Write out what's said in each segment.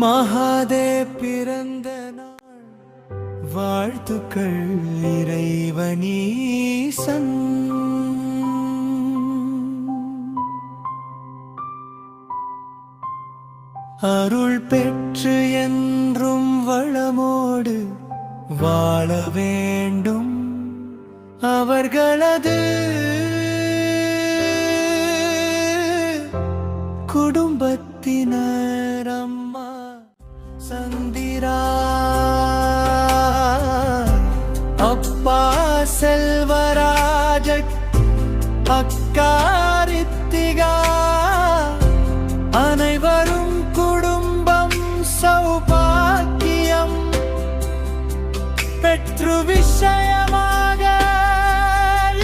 மகாதேவ் பிறந்த நாள் வாழ்த்துக்கள் இறைவனீசன். அருள் பெற்று என்றும் வளமோடு வாழ வேண்டும் அவர்களது குடும்பத்தினர். அம்மா சந்திரா, அப்பா செல்வராஜ், அக்கா ரித்திகா, அனைவரும் குடும்பம் சௌபாக்கியம் பெற்று விஷயமாக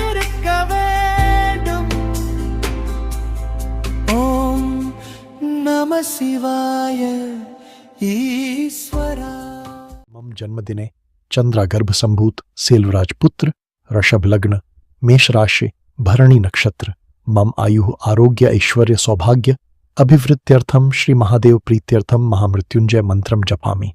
இருக்க வேண்டும். ஓம் நம சிவாய ईश्वरा. मम जन्मदिने चंद्रा गर्भ संभूत सेल्वराज पुत्र ऋषभ लग्न मेष राशि भरणी नक्षत्र मम आयु आरोग्य ऐश्वर्य सौभाग्य अभिवृद्ध्यर्थम श्री महादेव प्रीत्यर्थम महामृत्युंजय मंत्रम जपामि.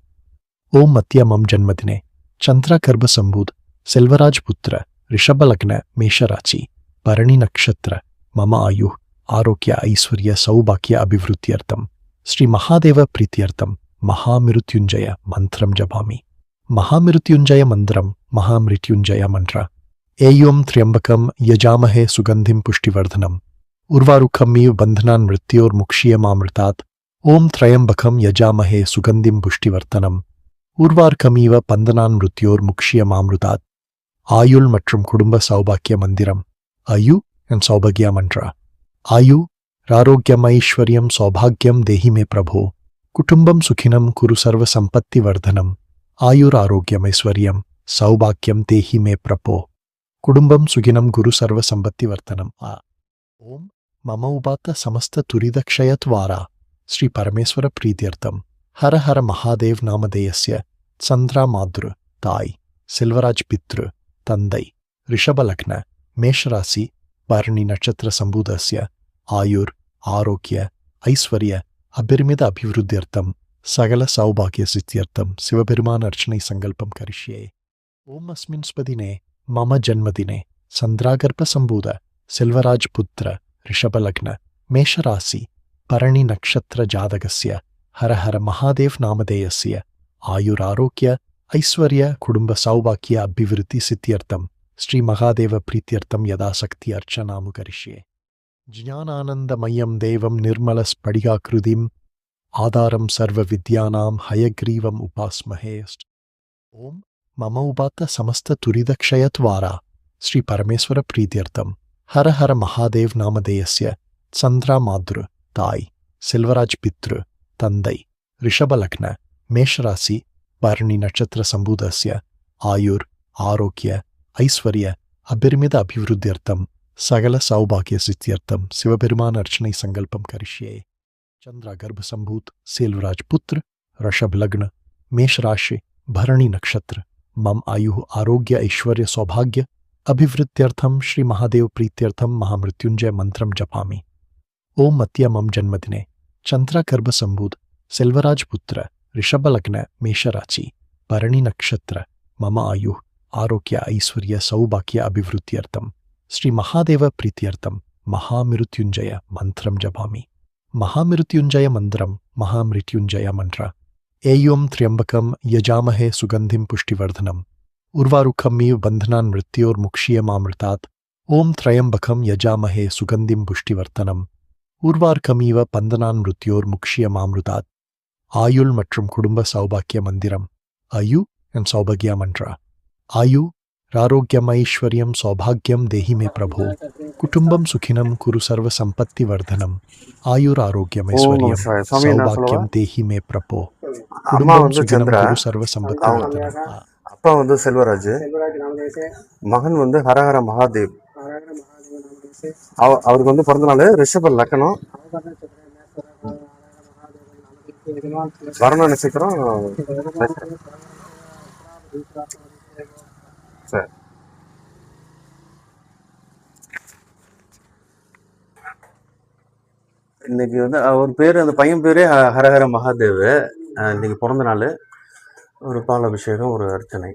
ओम मत्य मम जन्मदिने चंद्रा गर्भ संभूत सेल्वराज पुत्र ऋषभ लग्न मेष राशि भरणी नक्षत्र मम आयु आरोग्य ऐश्वर्य सौभाग्य अभिवृद्ध्यर्थम श्री महादेव प्रीत्यर्थम महामृत्युंजय मंत्रम जपामि. महामृत्युंजय मंत्रम महामृत्युंजय मंत्र. एयं त्र्यंबकम यजामहे सुगंधिम पुष्टिवर्धनम उर्वारुकमिव बंधनान् मृत्योर्मुक्षीयमामृतात्. ओम त्र्यंबकम यजामहे सुगंधिम पुष्टिवर्धनम उर्वारुकमिव बंधनान् मृत्योर्मुक्षीयमामृतात्. आयुल மற்றும் குடும்ப சௌபாக்கிய மந்திரம். आयु and सौभाग्य मंत्र. आयु रारोग्यमैश्वर्यं सौभाग्यं देहि मे प्रभो. कुटुंबं सुखिनं कुरु सर्व संपत्ति वर्धनम. आयुरारोग्यमैश्वर्यं सौभाग्यं देहि मे प्रभो. कुटुंबं सुखिनं गुरु सर्व संपत्ति वर्धनम. ओम मम उपात समस्त तुरिदक्षयत्वारा श्री परमेश्वर प्रीत्यर्थम हर हर महादेव नामधेयस्य चंद्रा मातृ ताई सेल्वराज पितृ तंदै ऋषभ लग्न मेष राशि भरणी नक्षत्र संबूधस्य आयुर आरोग्य ऐश्वर्य अभिर्मित अभिवृद्ध्यर्थम सकल सौभाग्य सिद्ध्यर्थम शिवपेरुमान अर्चनै संकल्पं करिष्ये. ओम अस्मिन् स्पदिने मम जन्मदिने चंद्रागर्भ संभूत सेल्वराज पुत्र ऋषभ लग्न मेष राशि भरणी नक्षत्र जातकस्य हर हर महादेव नामधेयस्य आयुरारोग्य ऐश्वर्य कुटुंब सौभाग्य अभिवृद्धि सिद्ध्यर्थम श्री महादेव प्रीत्यर्थम यदाशक्ति अर्चनामु करिष्ये. ज्ञानानंदमयं देवं निर्मलस्फटिकाकृतिम् आधारं सर्वविद्यानां हयग्रीवम् उपास्महे. ओम मम उपात समस्त तुरिदक्षयत्वारा श्री परमेश्वर प्रीत्यर्थम हर हर महादेव नामधेयस्य चंद्रा मातृ ताई सेल्वराज पितृ तंदै ऋषभ लग्न मेष राशि भरणी नक्षत्र संबूधस्य आयुर आरोग्य ऐश्वर्य अभिर्मित अभिवृद्ध्यर्थम सकल सौभाग्य सिद्ध्यर्थम शिवपेरुमान अर्चनै संकल्पं करिष्ये. चंद्रा गर्भ संभूत सेल्वराज पुत्र ऋषभ लग्न मेष राशि भरणी नक्षत्र मम आयु आरोग्य ऐश्वर्य सौभाग्य अभिवृद्ध्यर्थम श्री महादेव प्रीत्यर्थम महामृत्युंजय मंत्रम जपामि. ओम मत्य मम जन्मदिने चंद्रा गर्भ संभूत सेल्वराज पुत्र ऋषभ लग्न मेष राशि भरणी नक्षत्र मम आयु आरोग्य ऐश्वर्य सौभाग्य अभिवृद्ध्यर्थम श्री महादेव प्रीत्यर्थम महामृत्युंजय मंत्रम जपामि. महामृत्युंजय मंत्रम महामृत्युंजय मंत्र. एयं त्र्यंबकम यजामहे सुगंधिम पुष्टिवर्धनम उर्वारुकमिव बंधनान् मृत्योर्मुक्षीयमामृतात्. ओम त्र्यंबकम यजामहे सुगंधिम पुष्टिवर्धनम उर्वारुकमिव बंधनान् मृत्योर्मुक्षीयमामृतात्. आयुल மற்றும் குடும்ப சௌபாக்கிய மந்திரம். आयु and सौभाग्य मंत्र. आयु रारोग्यमैश्वर्यं सौभाग्यं देहि मे प्रभो. कुटुंबं सुखिनं कुरु सर्व संपत्ति वर्धनम. आयुरारोग्यमैश्वर्यं सौभाग्यं देहि मे प्रभो. कुटुंबं सुखिनं कुरु सर्व संपत्ति वर्धनम. அப்பா வந்து செல்வராஜ், மகன் வந்து ஹரஹர மகாதேவ். அவருக்கு வந்து பிறந்த நாள் ரிஷப லக்னம் வரண நட்சத்திரம். சரி, இன்னைக்கு வந்து அவர் பேரு, அந்த பையன் பேரே ஹரஹர மகாதேவ். இன்றைக்கி பிறந்த நாள். ஒரு பால் அபிஷேகம், ஒரு அர்ச்சனை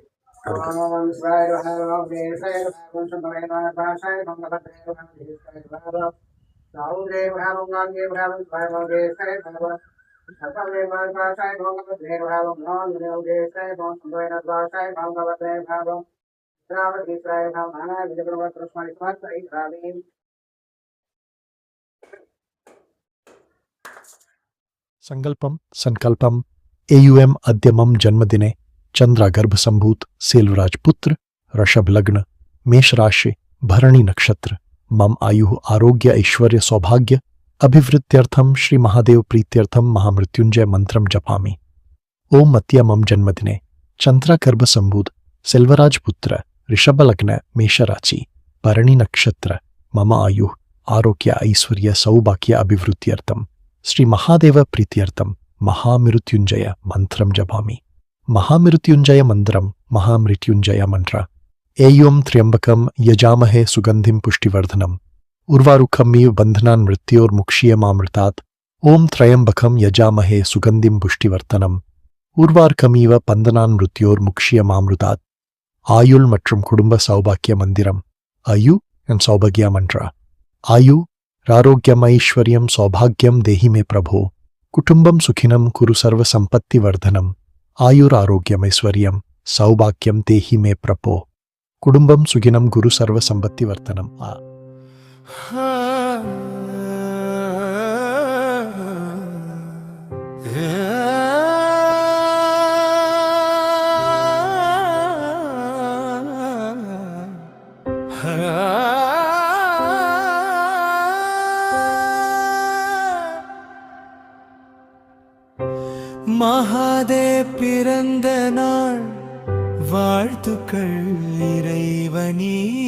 संकल्पम संकल्पम AUM अद्य मम जन्मदिने चंद्रागर्भसंभूत सेल्वराज पुत्र ऋषभ लग्न मेष राशि भरणी नक्षत्र मम आयु आरोग्य ऐश्वर्य सौभाग्य अभिवृद्ध्यर्थम श्री महादेव प्रीत्यर्थम महामृत्युंजय मंत्रम जपामि। ओम अद्य मम जन्मदिने चंद्रागर्भसंभूत सेल्वराज पुत्र ऋषभ लग्न मेष राशि भरणी नक्षत्र मम आयु आरोग्य ऐश्वर्य सौभाग्य अभिवृद्ध्यर्थम श्री महादेव प्रीत्यर्थम महामृत्युंजय मंत्रम जपामि। महामृत्युंजय मंत्रम महामृत्युंजय मंत्र एयं त्र्यंबकम यजामहे सुगंधिम पुष्टिवर्धनम उर्वारुकमिव बंधनान् मृत्योर्मुक्षीयमामृतात्। ओम त्र्यंबकम यजामहे सुगंधिम पुष्टिवर्धनम उर्वारुकमिव बंधनान् मृत्योर्मुक्षीयमामृतात्। आयुल மற்றும் குடும்ப சௌபாக்கிய மந்திரம் आयु and सौभाग्य मंत्र आयु आरोग्यम ऐश्वर्यम सौभाग्यम देहि मे प्रभो कुटुंबम सुखिनम कुरु सर्व संपत्ति वर्धनम आयुरारोग्यम ऐश्वर्यम सौभाग्यम देहि मे प्रभो कुटुंबम सुखिनम गुरु सर्व संपत्ति वर्धनम। மகாதேவ் பிறந்த நாள் வாழ்த்துக்கள் இறைவனீசன்.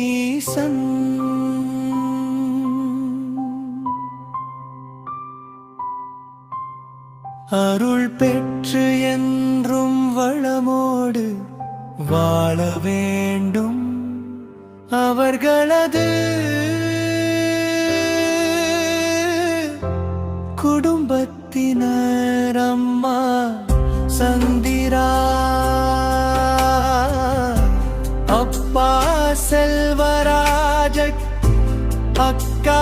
அருள் பெற்று என்றும் வளமோடு வாழ வேண்டும் அவர்களது குடும்பத்தினர். அம்மா சந்திரா, அப்பா செல்வராஜ, அக்கா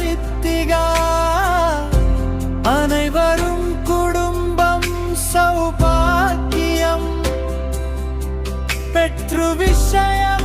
ரித்திகா, அனைவரும் குடும்பம் சௌபாக்கியம் பெற்று விஷயம்